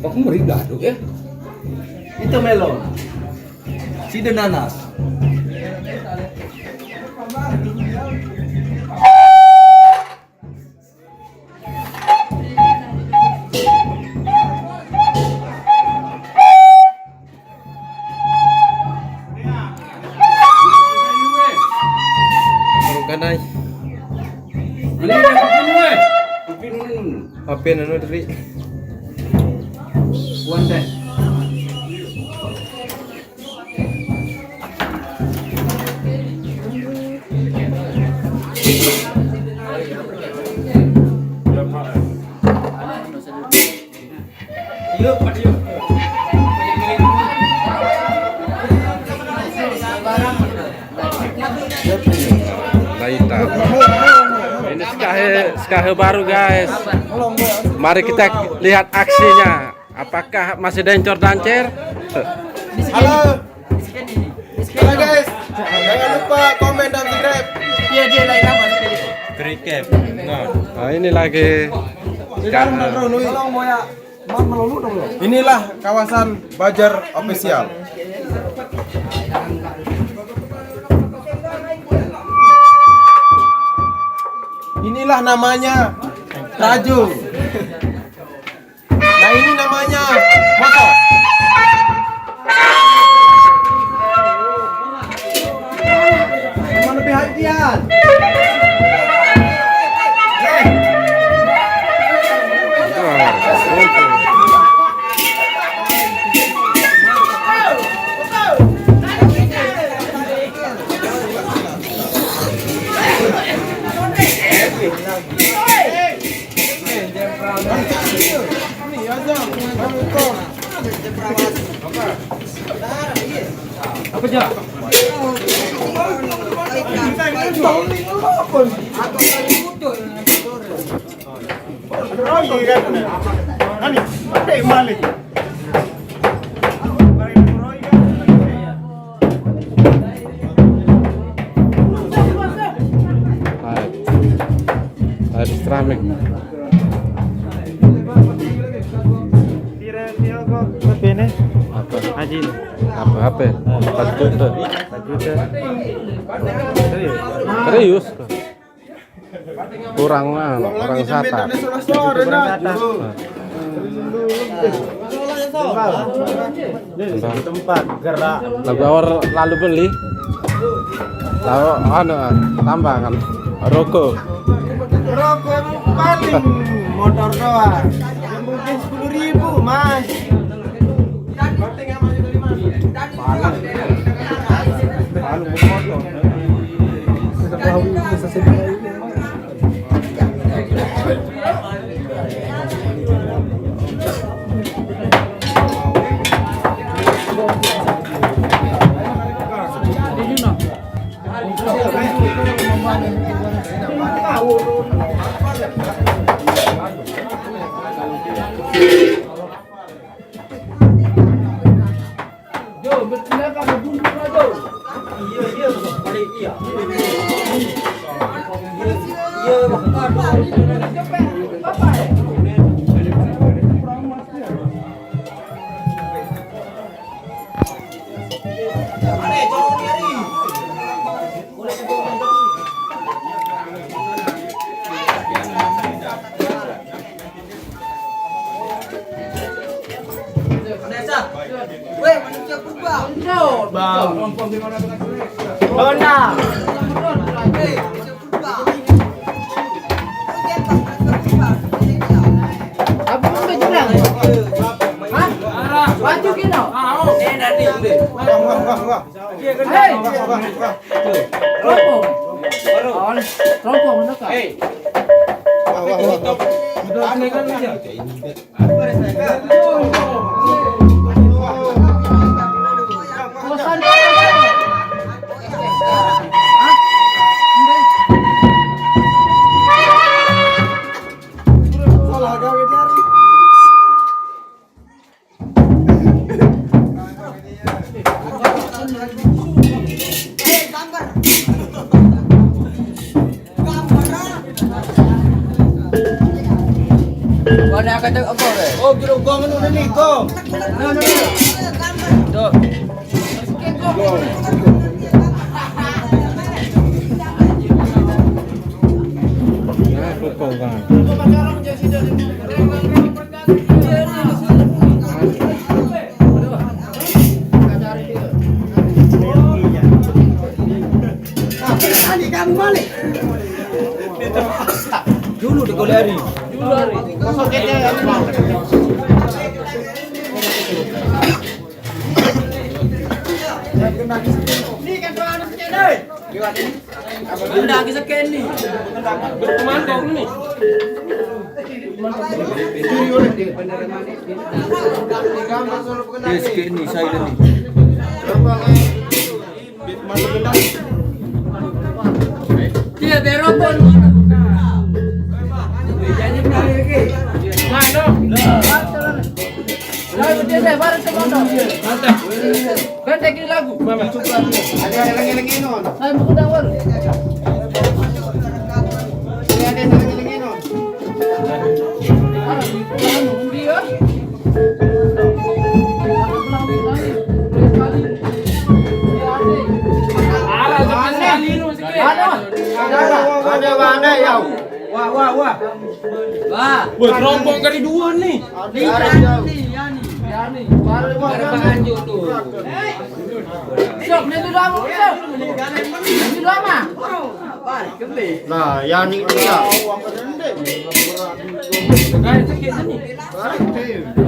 Aku ngeri gaduh ya. Itu melon. Si nanas. Kanay. Apa yang anu dari? One day. Yuk, yuk. Laita. Ini skahe baru guys. Mari kita lihat aksinya. Apakah masih dancer? Halo. Halo guys. Jangan lupa komen dan subscribe. Dia lain nama sekali. Recap. Nah, ini lagi. Inilah kawasan Bajar Official. Inilah namanya Raju. Nah ini namanya motor. Mana perhatian? Apa aja? Ada stramik. Apa? Haji. Apa HP? 4 juta. 4 juta. Serius? Kurang sata. Tempat gerak. Lagu awal lalu beli. Lalu tambah kan rokok. Rokok paling motor doang. Yang mungkin 10.000 mas. kacang apa deh? Oh, jeruk gong ini nih, gong. Tuh. Nah, rokok kan. Dulu di Goleri. Udah kisah Kenny. Berpemantau nih. Yes, Kenny saya nih. Dia berobon. Jadi kali lagi. Nah, dong. Lalu dia lebar semua dong. Mantap. Kan teknik lagu. Ada lagi non. Saya mau dawar. Ada lagi non. Dia. Ada ya. Wah. Wah, Terompong kali dua nih. Yani. Baru anjur tuh. Sok, itu lama, sok. Itu lama. Nah, yang ini dia. Kayak sakit nih.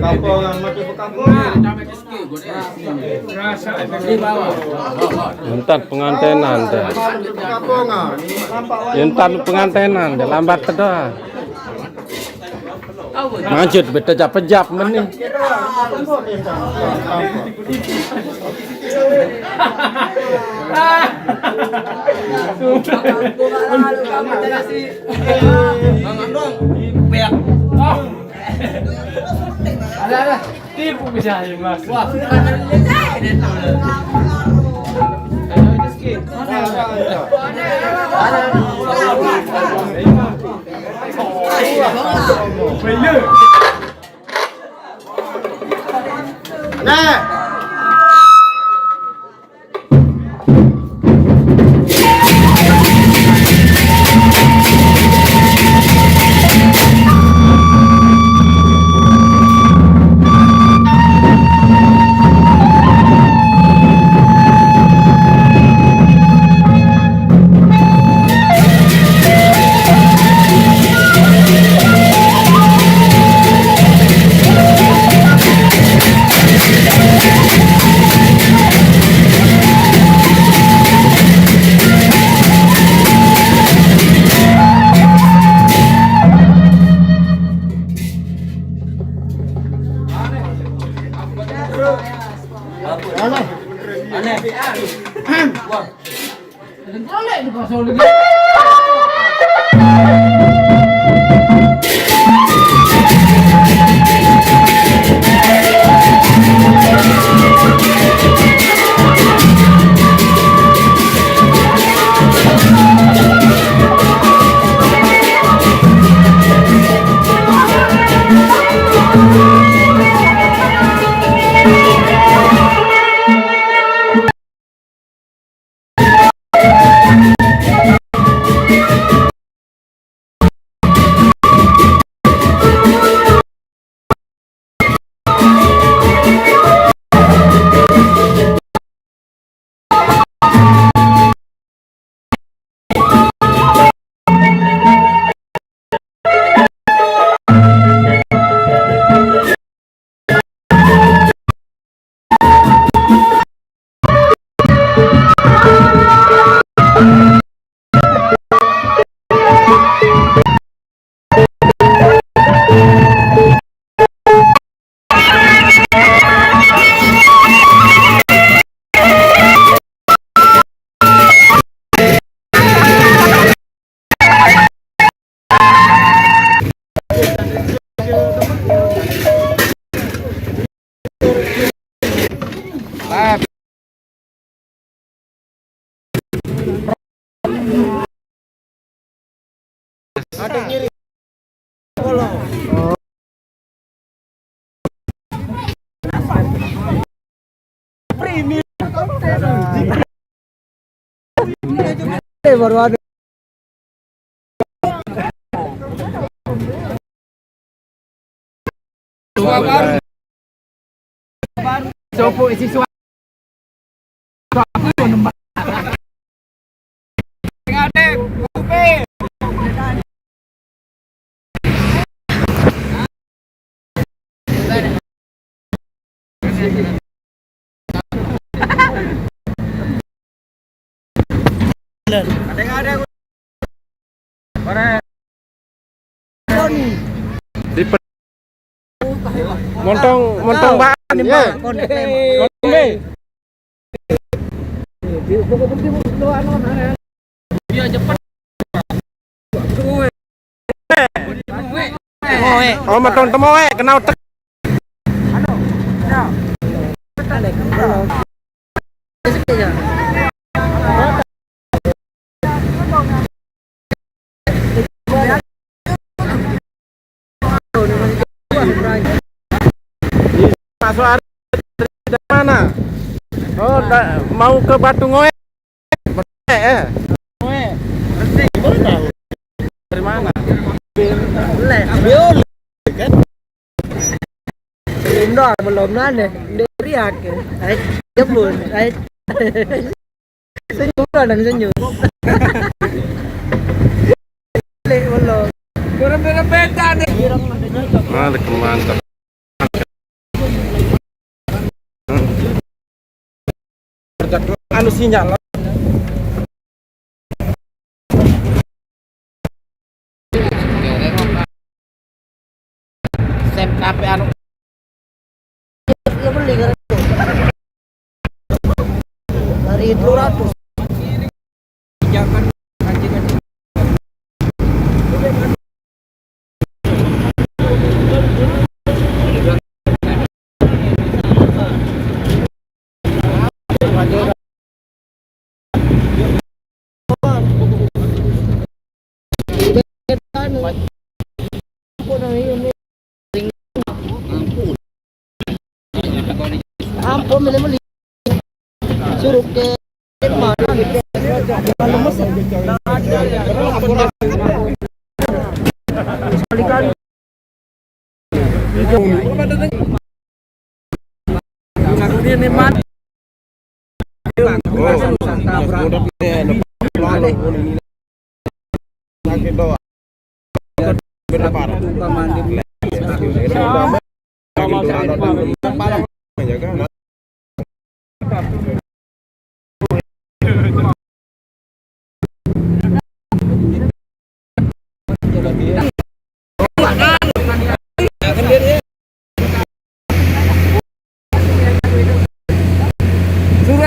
Kampungan macam kampungan. Rasa di bawah. Entar pengantenan deh. Kampungan. Entar pengantenan deh, lambat dah. Lanjut beda pejap meneh. Ada. Tipu bisa mas. Wah, Nah. Boleh dipasang lagi. baru ada. Sopo isi suara. Montong bahan nih, Pak. Oh, matong temoe kena otak. Masuk dari mana? Oh, mau ke Batu Ngoe. Dari mana? Belum nane dari aku. Jebul. Senyum dan senyum. Belum. Berbeda nih. Mantap. Anu sinyal. Sem tapi anu Ya beli kan. Dari 200. Jangan anjing-anjing. Ampun beli suruh ke mana sekali-kali suruh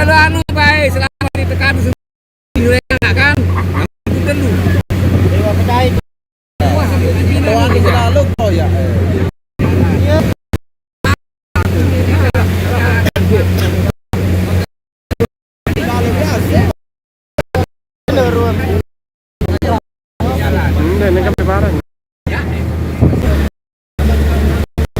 ada anu baik selama ditekan mereka kan itu lu dewa pedai doang di lalu oh ya ini kan barang.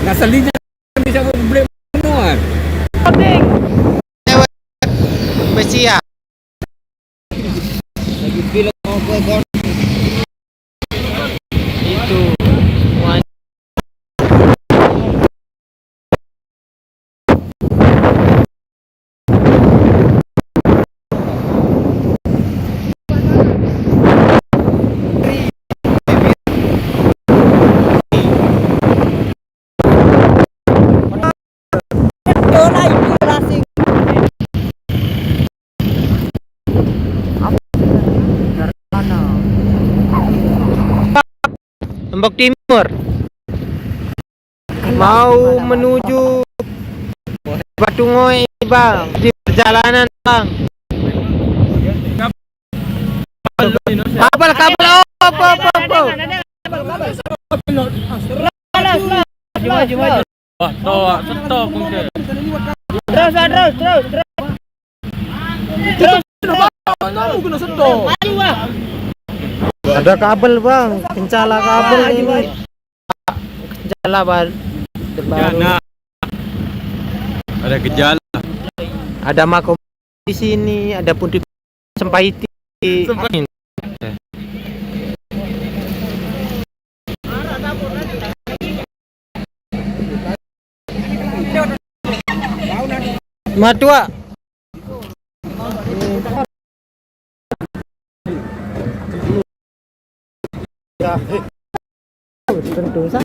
Ngasalinya bisa beli minuman. Besia. Lagi film mau itu. Lombok Timur mau menuju Batu Ngoe, Bang, di perjalanan, Bang. Kabel maju. Wah, stop mungkin. Terus. Ada kabel, Bang. Kencala kabel ini. Kencala baru. Ada gejala. Ada makom di sini, ada pun di Sempaiti. Matua. Tentu saja.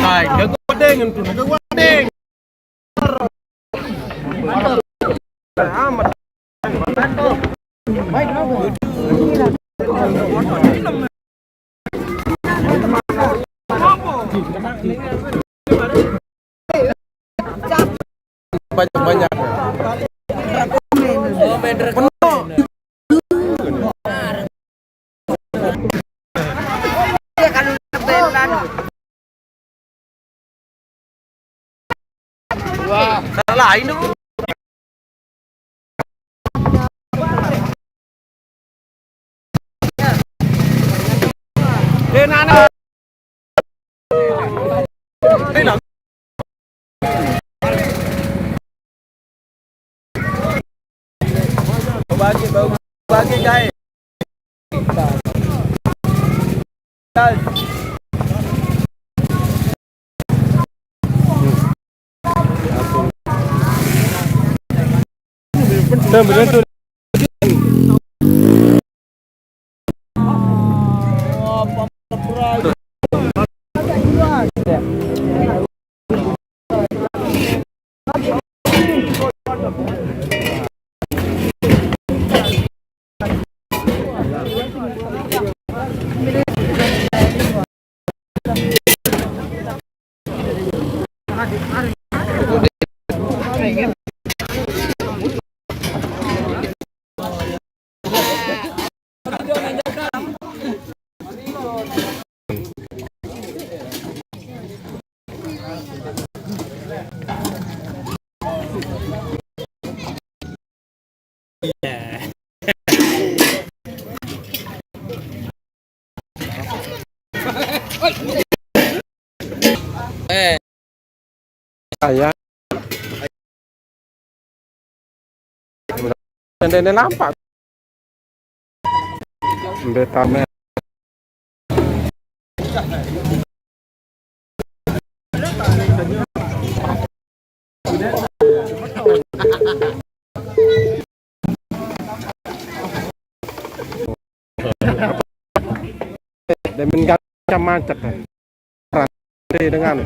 Hai, kegodeng itu, kegodeng. Amat. Banyak-banyak. Wah, salah ini. Nana. Bagi guys. Betul. Saya dan nampak betame Demen gak macet dengan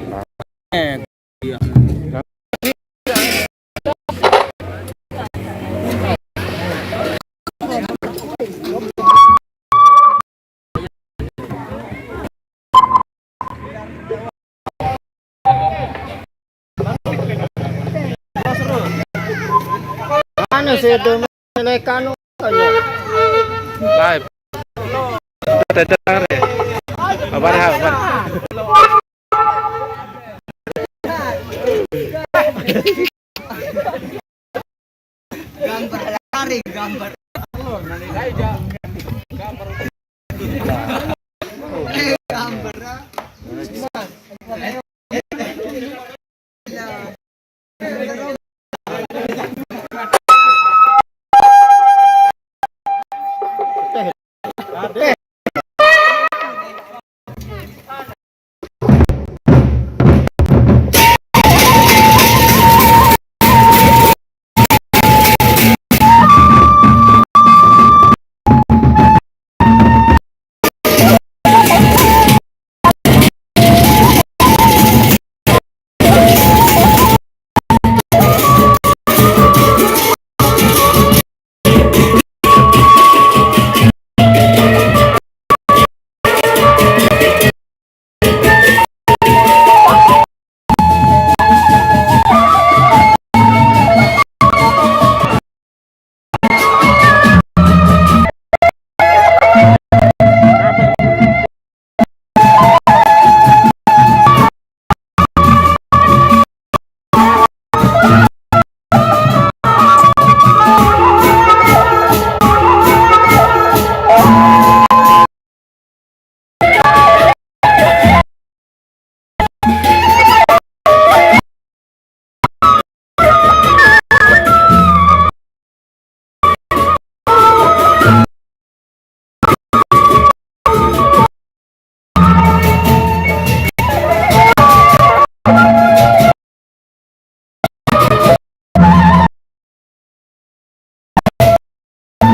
Ano sih itu menekan live. Ada dengar ya? Apa? Gambar lari, gambar.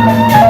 Pak.